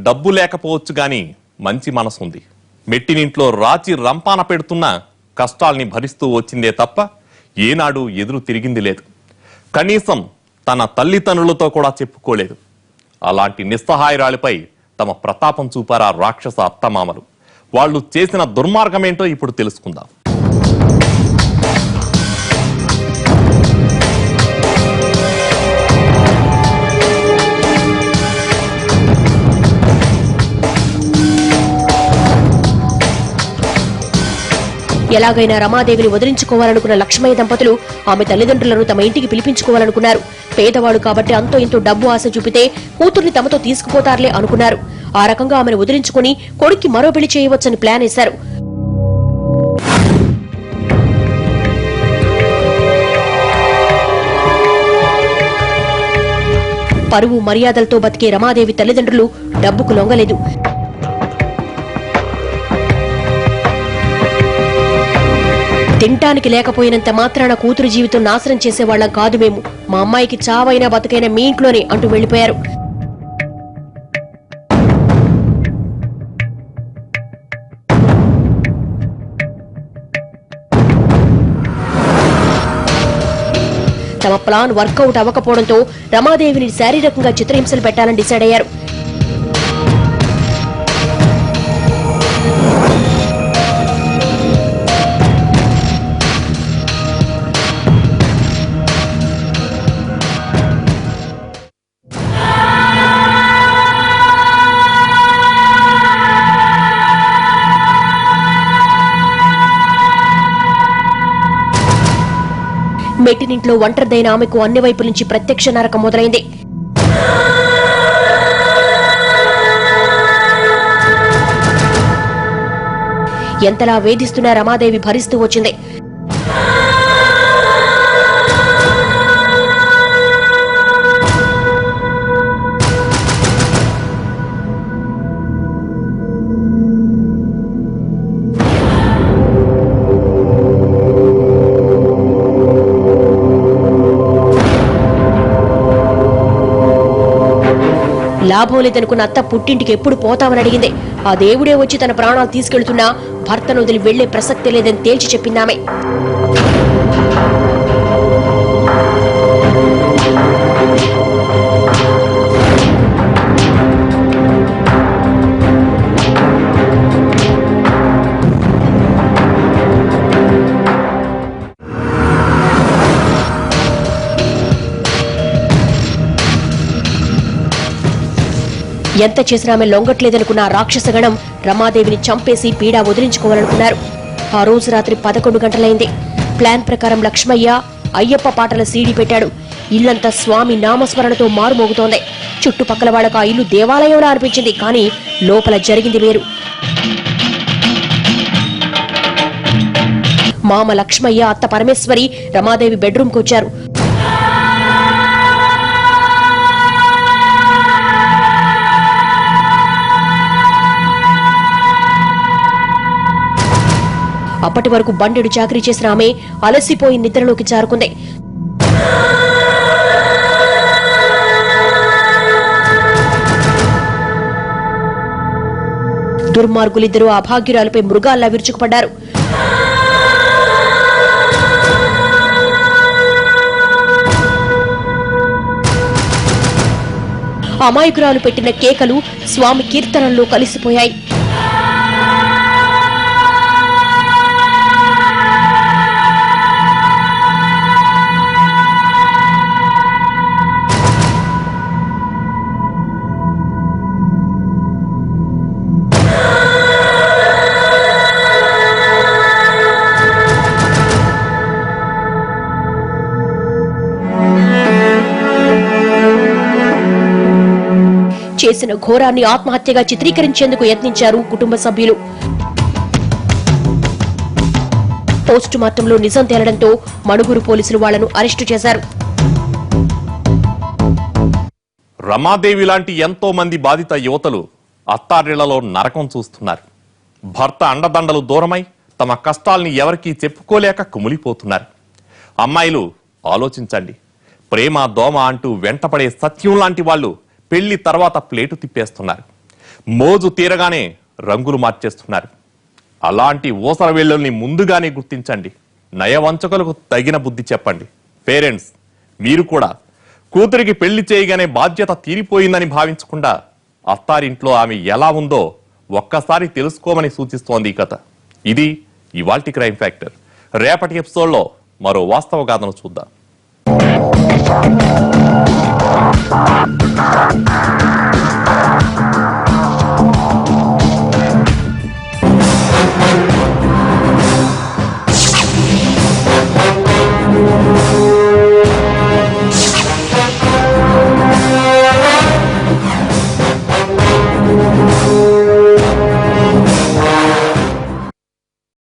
డబ్బు లేకపోవచ్చు గాని మంచి మనసుంది. మెట్టినింట్లో రాచి రంపాన పెడుతున్న కష్టాల్ని భరిస్తూ వచ్చిందే తప్ప ఏనాడు ఎదురు తిరిగింది లేదు. కనీసం తన తల్లిదండ్రులతో కూడా చెప్పుకోలేదు. అలాంటి నిస్సహాయరాలిపై తమ ప్రతాపం చూపారా రాక్షస అత్తమామలు. వాళ్ళు చేసిన దుర్మార్గమేంటో ఇప్పుడు తెలుసుకుందాం. ఎలాగైనా రమాదేవిని వదిలించుకోవాలనుకున్న లక్ష్మయ్య దంపతులు ఆమె తల్లిదండ్రులను తమ ఇంటికి పిలిపించుకోవాలనుకున్నారు. పేదవాడు కాబట్టి అంతో ఇంతో డబ్బు ఆశ చూపితే కూతుర్ని తమతో తీసుకుపోతారులే అనుకున్నారు. ఆ రకంగా ఆమెను వదిలించుకుని కొడుక్కి మరో పెళ్లి చేయవచ్చని ప్లాన్ వేశారు. పరువు మర్యాదలతో బతికే రమాదేవి తల్లిదండ్రులు డబ్బుకు లొంగలేదు. తింటానికి లేకపోయినంత మాత్రాన కూతురు జీవితం నాశనం చేసేవాళ్లం కాదు మేము. మా అమ్మాయికి చావైనా బతుకైనా మీ ఇంట్లోనే అంటూ వెళ్లిపోయారు. తమ ప్లాన్ వర్కౌట్ అవ్వకపోవడంతో రమాదేవిని శారీరకంగా చిత్రహింసలు పెట్టాలని డిసైడ్ అయ్యారు. మెట్టినింట్లో ఒంటరిదైన ఆమెకు అన్ని వైపుల నుంచి ప్రత్యక్ష నరకం మొదలైంది. ఎంతలా వేధిస్తున్నా రమాదేవి భరిస్తూ వచ్చింది. లాభం లేదనుకున్న అత్త పుట్టింటికి ఎప్పుడు పోతామని అడిగింది. ఆ దేవుడే వచ్చి తన ప్రాణాలు తీసుకెళ్తున్నా భర్తను వదిలి వెళ్లే ప్రసక్తి లేదని తేల్చి చెప్పిందామె. ఎంత చేసినా ఆమె లొంగట్లేదనుకున్న రాక్షసగణం రమాదేవిని చంపేసి పీడా వదిలించుకోవాలనుకున్నారు. ఆ రోజు రాత్రి 11 గంటలైంది. ప్లాన్ ప్రకారం లక్ష్మయ్య అయ్యప్ప పాటల సీడీ పెట్టాడు. ఇల్లంతా స్వామి నామస్మరణతో మారుమోగుతోంది. చుట్టుపక్కల వాళ్ళకు ఆ ఇల్లు దేవాలయంలా అనిపించింది. కానీ లోపల జరిగింది వేరు. మామ లక్ష్మయ్య, అత్త పరమేశ్వరి రమాదేవి బెడ్రూమ్కి వచ్చారు. అప్పటి వరకు బండెడు చాకరీ చేసిన ఆమె అలసిపోయి నిద్రలోకి జారుకుంది. దుర్మార్గులిద్దరూ ఆ భాగ్యురాలపై మృగాల్లా విరుచుకుపడ్డారు. అమాయకురాలు పెట్టిన కేకలు స్వామి కీర్తనల్లో కలిసిపోయాయి. చేసిన ఘోరాన్ని ఆత్మహత్యగా చిత్రీకరించేందుకు యత్నించారు కుటుంబ సభ్యులు. పోస్టు మార్టంలో నిజం తేలడంతో మణుగూరు పోలీసులు వాళ్లను అరెస్టు చేశారు. రమాదేవి లాంటి ఎంతో మంది బాధిత యువతలు అత్తారిళ్లలో నరకం చూస్తున్నారు. భర్త అండదండలు దూరమై తమ కష్టాల్ని ఎవరికీ చెప్పుకోలేక కుమిలిపోతున్నారు. అమ్మాయిలు ఆలోచించండి. ప్రేమ దోమ అంటూ వెంటపడే సత్యం లాంటి వాళ్ళు పెళ్లి తర్వాత ప్లేటు తిప్పేస్తున్నారు. మోజు తీరగానే రంగులు మార్చేస్తున్నారు. అలాంటి ఊసర వేళ్ళని ముందుగానే గుర్తించండి. నయవంచకులకు తగిన బుద్ధి చెప్పండి. పేరెంట్స్, మీరు కూడా కూతురికి పెళ్లి చేయగానే బాధ్యత తీరిపోయిందని భావించకుండా అత్తారింట్లో ఆమె ఎలా ఉందో ఒక్కసారి తెలుసుకోమని సూచిస్తోంది ఈ కథ. ఇది ఇవాల్టి క్రైమ్ ఫ్యాక్టర్. రేపటి ఎపిసోడ్లో మరో వాస్తవ గాథను చూద్దాం.